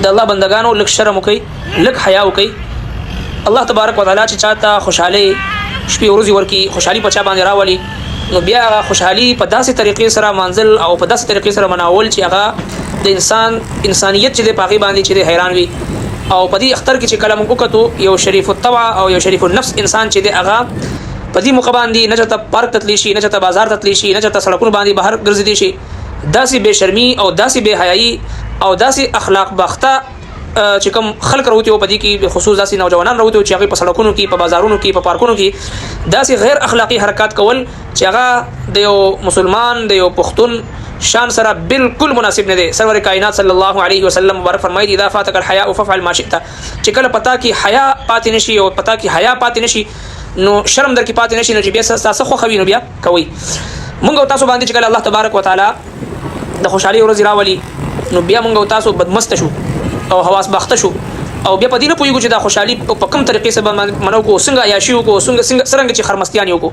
د الله بندگانو لک شرم وکي لک حیا وکي الله تبارک وتعالى چې چاته خوشحالي شپې ورځې ورکی خوشحالي په چا باندې راولي نو بیا خوشحالي په داسې طریقې سره منزل او په داسې طریقې سره مناول چې هغه د انسانیت چې د پاغي باندې چې حیران وي او په دې اختر کې چې کلم وکړو یو شریف الطبع او یو شریف النفس انسان چې د هغه په دې موقع باندې نه چاته پارک تتلی شي نه چاته بازار تتلی شي نه چاته سړکونو باندې بهر ګرځېدي شي داسې بے شرمي او داسې بے حیايي او داسې اخلاق باخته چې کوم خلک راوتی او په دې کې خصوص داسې نوجوانان راوتی چې هغه په سړکونو کې په بازارونو کې په پارکونو کې داسې غیر اخلاقی حرکات کول چې هغه د یو مسلمان د یو پښتون شان سره بالکل مناسب نه دي. سرور کائنات صلی الله علیه وسلم مبارک فرمایي اذا فاتك الحياء فافعل ما شئت چې کله پتا کې حیا پاتې نشي او پتا کې حیا پاتې نشي نو شرم در کې پاتې نشي نو چې بیا تاسو خو خوي نو بیا کوي. مونږ تاسو باندې چې کله الله تبارک وتعالى د خوشحالي ورځ راولي نو بیا مونږ تاسو بدمست شو او حواس باخته شو او بیا په دې نه پوهیږو چې دا خوشحالي په کوم طریقې سره منو کو څنګه عیاشي کو څنګه چې خرمستيان یو کو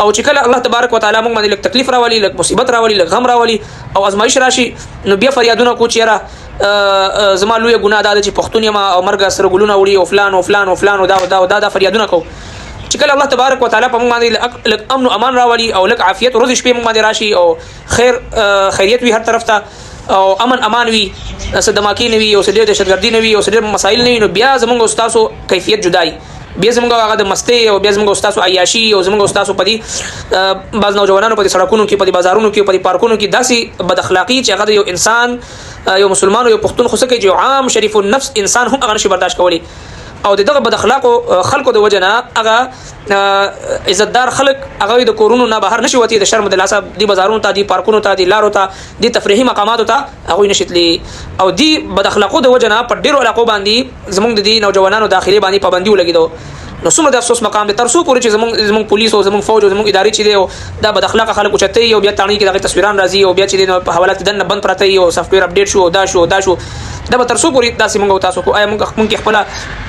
او چې کله الله تبارک وتعالى موږ باندې لک تکلیف راولي لک مصیبت راولي لک غم راولي او ازمایش راشي نو بیا فریادونه کو چې را زما لوی ګناه ده چې پښتون یم او مرګ سره ګلونه وړي او فلان او فلان او فلان او دا فریادونه کو چې کله الله تبارک وتعالى په موږ باندې لک امن او امان راولي او لک عافیت روز شپې موږ باندې راشي او خیریت وي هر طرف ته او امن امان وي صدماکی نه وي او سړي د شتګردي نه وي او سړي مسائل نه وي نو بیا زموږ استادو کیفیت جدای بیا زموږ هغه د مستی او بیا زموږ استادو عیاشي او زموږ استادو په دي بعض نوجوانانو په سړکونو کې په بازارونو کې په پارکونو کې داسي بد اخلاقی چې هغه یو انسان یو مسلمان او یو پښتون خو څه کې عام شریف النفس انسان هم هغه نشي برداشت کولی او دغه بد اخلاقو خلکو د وجنه هغه عزتدار خلک هغه د کورونو نه بهر نشي وتی د شرم د لاسه دی بازارونو ته دی پارکونو ته دی لارو ته دی تفریحي مقاماتو ته هغه نشتلی او دی بد اخلاقو د وجنه په ډیرو علاقو باندې زمونږ د دي نوجوانانو داخلي باندې پابندي ولګیدو نو څومره د افسوس مقام به تر څو پورې چې زمونږ پولیس او زمونږ فوج او زمونږ ادارې چې دی دا بد اخلاق خلک اوچتي او بیا تاڼي کې دغه تصویران راځي او بیا چې په حوالات دنه بند پراته او سافټویر اپډیټ شو دا شو دا به تر څو پورې داسې مونږ تاسو کو آیا مونږ خپل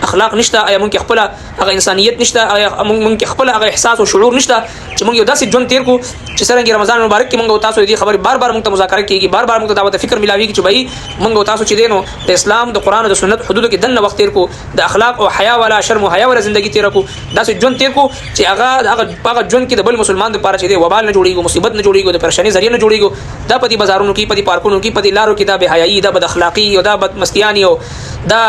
اخلاق نشته آیا مونږ خپل هغه انسانيت نشته آیا مونږ خپل هغه احساس او شعور نشته چې مونږ یو داسې ژوند تیر کو چې سره رمضان مبارک کې مونږ تاسو دې خبر بار بار مونږ ته مذاکره کیږي بار بار مونږ ته دعوت فکر ملاويږي چې بھائی مونږ تاسو چې دینو د اسلام د قران او د سنت حدود کې دنه وخت تیر کو د اخلاق او حیا ولا شرم او حیا ولا ژوندۍ تیر کو داسې ژوند تیر کو چې هغه ژوند کې د بل مسلمان لپاره چې دی وبال نه جوړیږي مصیبت نه جوړیږي د پریشانی ذریعہ نه جوړیږي دا په دې بازارونو کې په دې پارکونو کې په دې لارو کې دا به حیايي دا بد اخلاقی او دا بد مستیانی او دا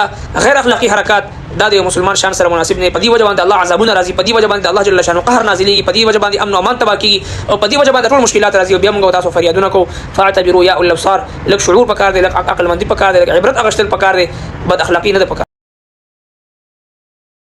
غیر اخلاقی حرکات دا د مسلمان شان سره مناسب نه. په دې وجه باندې الله عذابونه راځي په دې وجه باندې الله جل شانه قهر نازلېږي په دې وجه باندې امن او امان تبا کیږي او په دې وجه باندې ټول مشکلات راځي او بیا موږ تاسو فریادونه کو فاعتبروا یا اول الابصار لک شعور پکار دی لک عقل مندي پکار دی لک عبرت اغشتل پکار دی بد اخلاقی نه پکار